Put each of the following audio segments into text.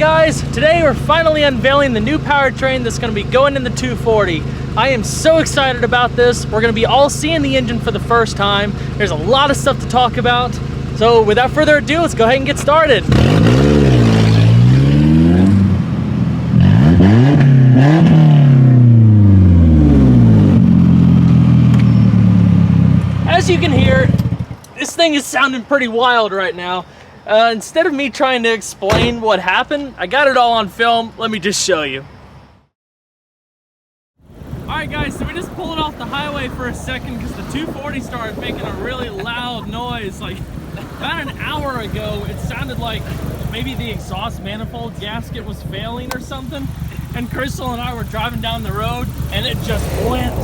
guys, today we're finally unveiling the new powertrain that's going to be going in the 240. I am so excited about this. We're going to be all seeing the engine for the first time. There's a lot of stuff to talk about. So without further ado, let's go ahead and get started. As you can hear, this thing is sounding pretty wild right now. Instead of me trying to explain what happened, I got it all on film. Let me just show you. Alright guys, so we just pulled off the highway for a second because the 240 started making a really loud noise. Like about an hour ago, it sounded like maybe the exhaust manifold gasket was failing or something. And Crystal and I were driving down the road and it just went.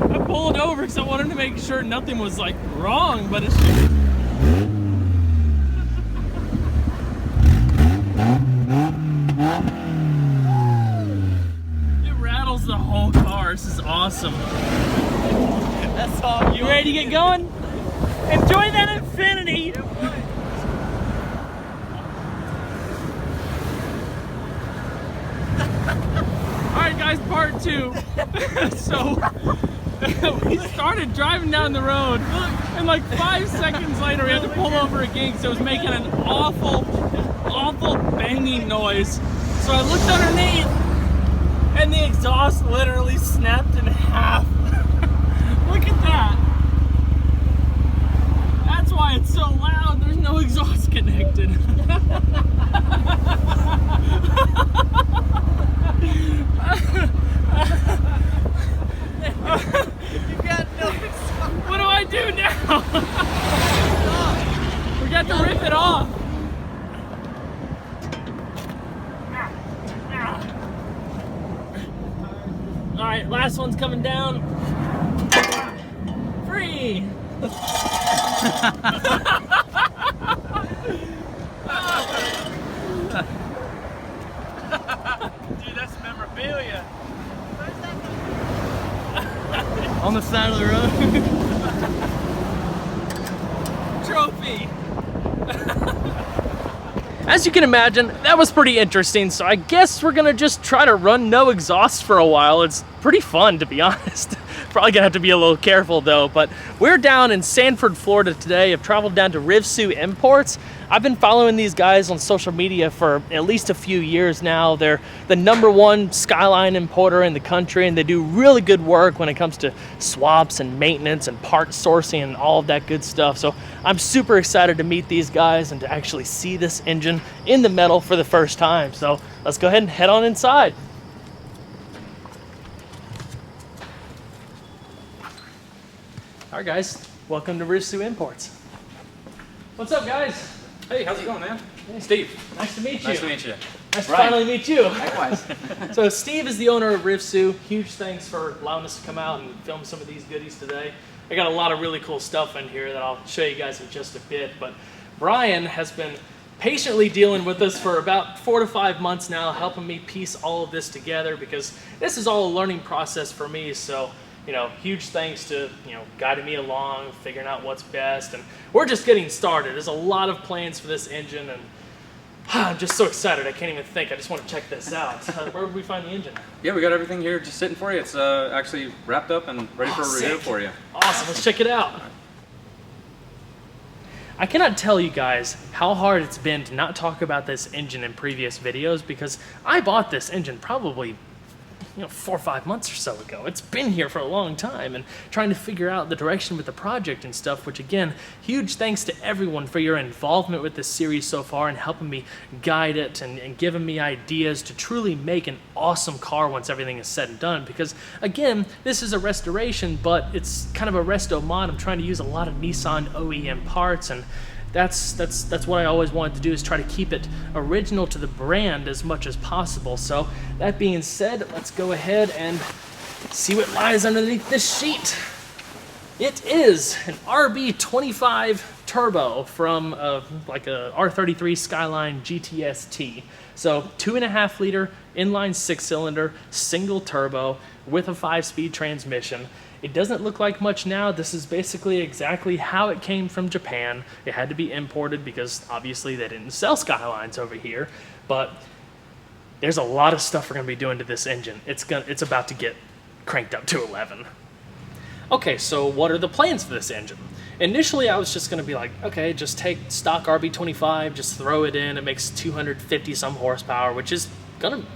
I pulled over because I wanted to make sure nothing was like wrong, but it's just... It rattles the whole car. This is awesome. That's all. You ready to get going? Enjoy that infinity. Alright guys, part two. So we started driving down the road and like 5 seconds later we had to pull over again because it was making an awful banging noise. So I looked underneath and the exhaust literally snapped in half. Look at that. That's why it's so loud. There's no exhaust connected. You got no exhaust. What do I do now? We got to rip it off. Alright, last one's coming down. Free! Dude, that's memorabilia. On the side of the road. Trophy. As you can imagine, that was pretty interesting, so I guess we're gonna just try to run no exhaust for a while. It's pretty fun, to be honest. Probably gonna have to be a little careful though, but we're down in Sanford, Florida today. I've traveled down to Rivsu Imports. I've been following these guys on social media for at least a few years now. They're the #1 Skyline importer in the country, and they do really good work when it comes to swaps and maintenance and part sourcing and all of that good stuff. So I'm super excited to meet these guys and to actually see this engine in the metal for the first time. So let's go ahead and head on inside. All right, guys, welcome to Rivsu Imports. What's up, guys? Hey, how's it going, man? Hey. Steve. Nice to meet you. Nice to meet you. Nice to Brian. finally meet you. Likewise. So Steve is the owner of Rivsu. Huge thanks for allowing us to come out and film some of these goodies today. I got a lot of really cool stuff in here that I'll show you guys in just a bit. But Brian has been patiently dealing with us for about 4 to 5 months now, helping me piece all of this together because this is all a learning process for me. So, you know, huge thanks to, guiding me along, figuring out what's best. And we're just getting started. There's a lot of plans for this engine, and I'm just so excited. I can't even think. I just want to check this out. Where would we find the engine? Yeah, we got everything here just sitting for you. It's actually wrapped up and ready for a review Sick. for you. Awesome. Let's check it out. I cannot tell you guys how hard it's been to not talk about this engine in previous videos because I bought this engine probably 4 or 5 months or so ago. It's been here for a long time and trying to figure out the direction with the project and stuff, which again, huge thanks to everyone for your involvement with this series so far and helping me guide it and giving me ideas to truly make an awesome car once everything is said and done. Because again, this is a restoration, but it's kind of a resto mod. I'm trying to use a lot of Nissan OEM parts, and that's what I always wanted to do, is try to keep it original to the brand as much as possible. So that being said, let's go ahead and see what lies underneath this sheet. It is an RB25 turbo from like a R33 Skyline GTRs. So 2.5 liter inline 6-cylinder single turbo with a 5-speed transmission. It doesn't look like much now. This is basically exactly how it came from Japan. It had to be imported because obviously they didn't sell Skylines over here, but there's a lot of stuff we're gonna be doing to this engine. It's about to get cranked up to 11. Okay, so what are the plans for this engine? Initially, I was just gonna be like, okay, just take stock RB25, just throw it in. It makes 250 some horsepower, which is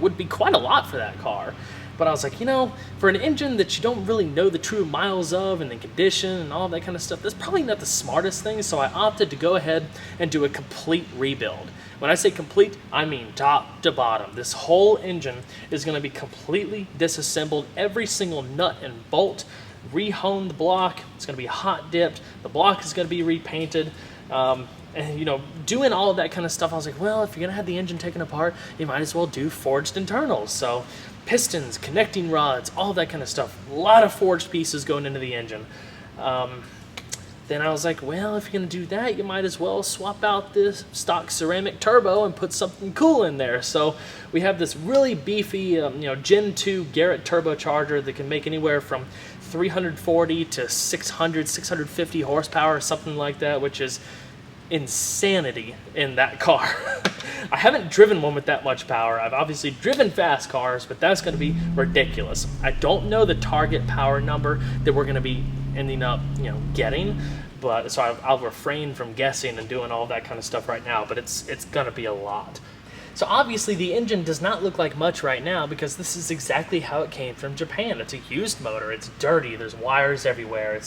would be quite a lot for that car. But I was like, you know, for an engine that you don't really know the true miles of and the condition and all that kind of stuff, that's probably not the smartest thing. So I opted to go ahead and do a complete rebuild. When I say complete, I mean top to bottom. This whole engine is gonna be completely disassembled, every single nut and bolt, rehone the block. It's gonna be hot dipped. The block is gonna be repainted. And, you know, doing all of that kind of stuff, I was like, well, if you're gonna have the engine taken apart, you might as well do forged internals. So pistons, connecting rods, all that kind of stuff. A lot of forged pieces going into the engine. Then I was like, well, if you're gonna do that, you might as well swap out this stock ceramic turbo and put something cool in there. So we have this really beefy, you know, Gen 2 Garrett turbocharger that can make anywhere from 340 to 600, 650 horsepower or something like that, which is insanity in that car. I haven't driven one with that much power. I've obviously driven fast cars, but that's going to be ridiculous. I don't know the target power number that we're going to be ending up, you know, getting, but so I'll refrain from guessing and doing all that kind of stuff right now, but it's going to be a lot. So obviously the engine does not look like much right now because this is exactly how it came from Japan. It's a used motor, it's dirty, there's wires everywhere,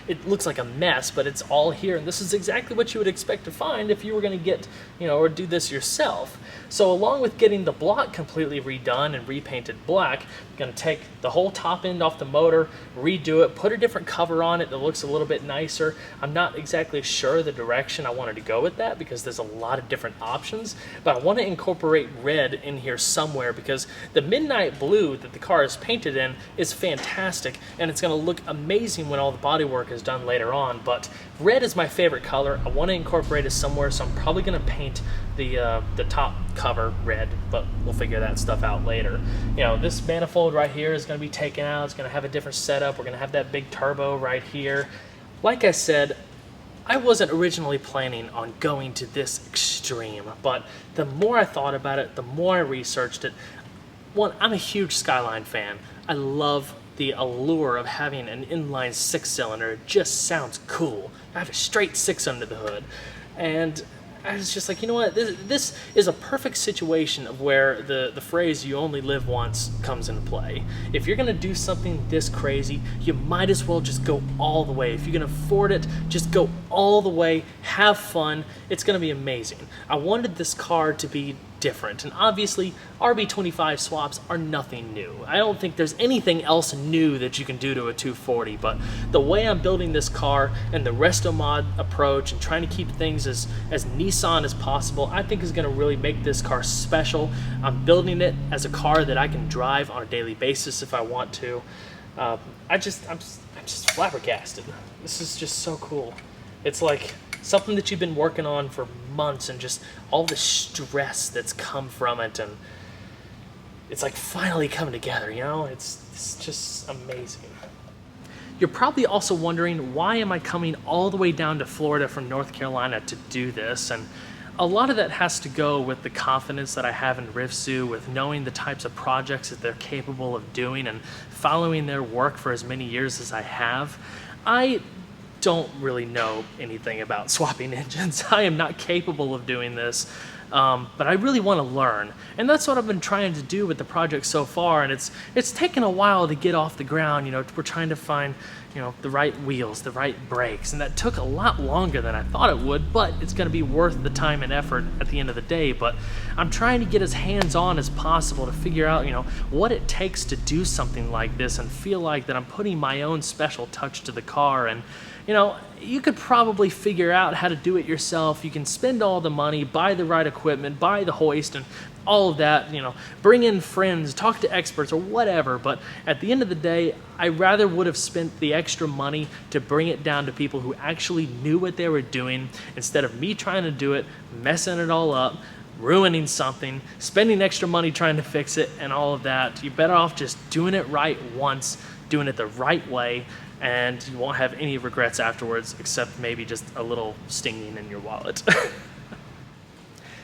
it looks like a mess, but it's all here, and this is exactly what you would expect to find if you were going to get, you know, or do this yourself. So along with getting the block completely redone and repainted black, I'm going to take the whole top end off the motor, redo it, put a different cover on it that looks a little bit nicer. I'm not exactly sure the direction I wanted to go with that because there's a lot of different options, but I want to incorporate red in here somewhere because the midnight blue that the car is painted in is fantastic, and it's going to look amazing when all the bodywork is done later on, but red is my favorite color. I want to incorporate it somewhere, so I'm probably going to paint the top cover red, but we'll figure that stuff out later. You know, this manifold right here is going to be taken out. It's going to have a different setup. We're going to have that big turbo right here. Like I said, I wasn't originally planning on going to this extreme, but the more I thought about it, the more I researched it. One, I'm a huge Skyline fan. I love the allure of having an inline 6-cylinder. It just sounds cool. I have a straight 6 under the hood, and I was just like, you know what, this is a perfect situation of where the phrase "you only live once" comes into play. If you're gonna do something this crazy, you might as well just go all the way. If you can afford it, just go all the way, have fun. It's gonna be amazing. I wanted this car to be different, and obviously RB25 swaps are nothing new. I don't think there's anything else new that you can do to a 240, but the way I'm building this car and the resto mod approach and trying to keep things as Nissan as possible, I think is going to really make this car special. I'm building it as a car that I can drive on a daily basis if I want to. I'm just flabbergasted. This is just so cool. It's like something that you've been working on for months, and just all the stress that's come from it, and it's like finally coming together, you know? It's just amazing. You're probably also wondering, why am I coming all the way down to Florida from North Carolina to do this? And a lot of that has to go with the confidence that I have in Rivsu, with knowing the types of projects that they're capable of doing and following their work for as many years as I have. I don't really know anything about swapping engines. I am not capable of doing this, but I really want to learn, and that's what I've been trying to do with the project so far. And it's taken a while to get off the ground. You know, we're trying to find, you know, the right wheels, the right brakes, and that took a lot longer than I thought it would, but it's going to be worth the time and effort at the end of the day. But I'm trying to get as hands-on as possible to figure out, you know, what it takes to do something like this and feel like that I'm putting my own special touch to the car. And you know, you could probably figure out how to do it yourself. You can spend all the money, buy the right equipment, buy the hoist, and all of that, you know, bring in friends, talk to experts or whatever. But at the end of the day, I rather would have spent the extra money to bring it down to people who actually knew what they were doing, instead of me trying to do it, messing it all up, ruining something, spending extra money trying to fix it, and all of that. You're better off just doing it right once, doing it the right way, and you won't have any regrets afterwards, except maybe just a little stinging in your wallet.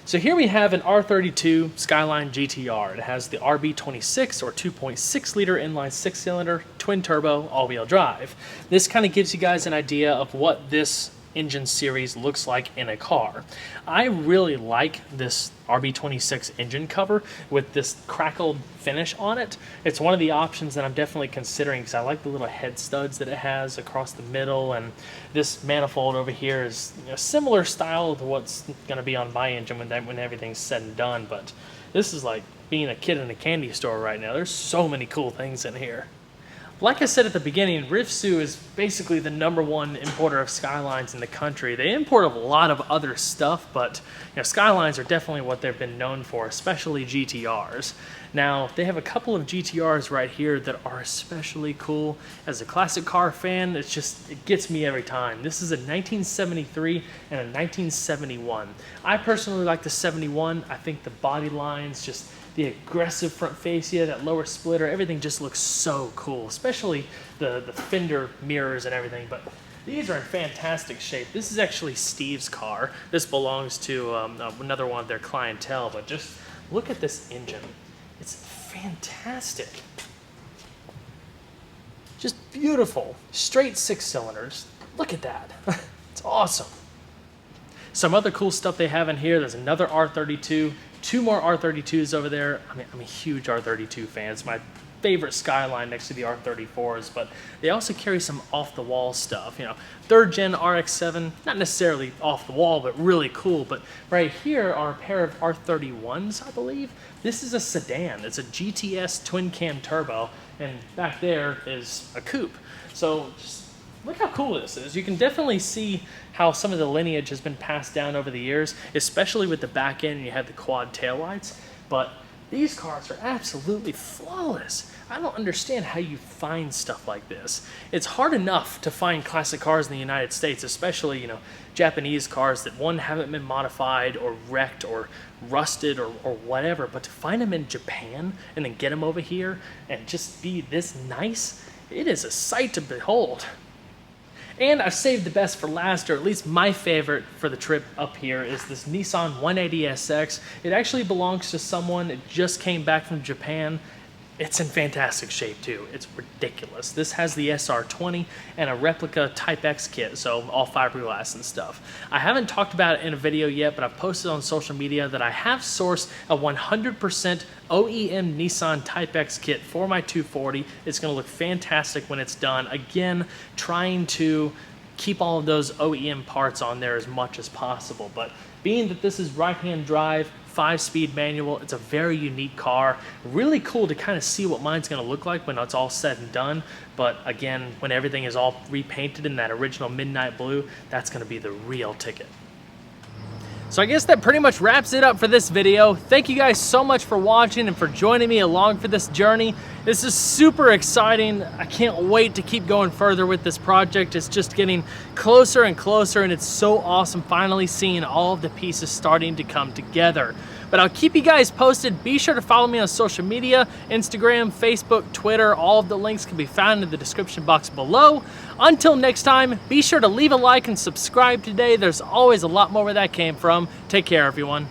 So here we have an R32 Skyline GTR. It has the RB26 or 2.6 liter inline 6-cylinder twin turbo all-wheel drive. This kind of gives you guys an idea of what this engine series looks like in a car. I really like this RB26 engine cover with this crackled finish on it. It's one of the options that I'm definitely considering because I like the little head studs that it has across the middle, and this manifold over here is a similar style to what's going to be on my engine when everything's said and done, but this is like being a kid in a candy store right now. There's so many cool things in here. Like I said at the beginning, Rifsu is basically the #1 importer of Skylines in the country. They import a lot of other stuff, but Skylines are definitely what they've been known for, especially GTRs. Now, they have a couple of GTRs right here that are especially cool. As a classic car fan, it gets me every time. This is a 1973 and a 1971. I personally like the 71. I think the body lines, just the aggressive front fascia, that lower splitter, everything just looks so cool, especially the fender mirrors and everything. But these are in fantastic shape. This is actually Steve's car. This belongs to another one of their clientele, but just look at this engine. It's fantastic. Just beautiful. Straight 6 cylinders. Look at that. It's awesome. Some other cool stuff they have in here. There's another R32. 2 more R32s over there. I mean, I'm a huge R32 fan. It's my favorite Skyline next to the R34s, but they also carry some off-the-wall stuff. 3rd gen RX-7, not necessarily off the wall, but really cool. But right here are a pair of R31s, I believe. This is a sedan. It's a GTS twin-cam turbo, and back there is a coupe. So just look how cool this is. You can definitely see how some of the lineage has been passed down over the years, especially with the back end and you have the quad taillights. But these cars are absolutely flawless. I don't understand how you find stuff like this. It's hard enough to find classic cars in the United States, especially, Japanese cars that, one, haven't been modified or wrecked or rusted or whatever, but to find them in Japan and then get them over here and just be this nice, it is a sight to behold. And I saved the best for last, or at least my favorite for the trip up here, is this Nissan 180SX. It actually belongs to someone that just came back from Japan. It's in fantastic shape too. It's ridiculous. This has the SR20 and a replica Type X kit, so all fiberglass and stuff. I haven't talked about it in a video yet, but I've posted on social media that I have sourced a 100% OEM Nissan Type X kit for my 240. It's going to look fantastic when it's done. Again, trying to keep all of those OEM parts on there as much as possible, but being that this is right-hand drive, 5-speed manual, it's a very unique car. Really cool to kind of see what mine's going to look like when it's all said and done. But again, when everything is all repainted in that original midnight blue, that's going to be the real ticket. So I guess that pretty much wraps it up for this video. Thank you guys so much for watching and for joining me along for this journey. This is super exciting. I can't wait to keep going further with this project. It's just getting closer and closer, and it's so awesome finally seeing all of the pieces starting to come together. But I'll keep you guys posted. Be sure to follow me on social media, Instagram, Facebook, Twitter. All of the links can be found in the description box below. Until next time, be sure to leave a like and subscribe today. There's always a lot more where that came from. Take care, everyone.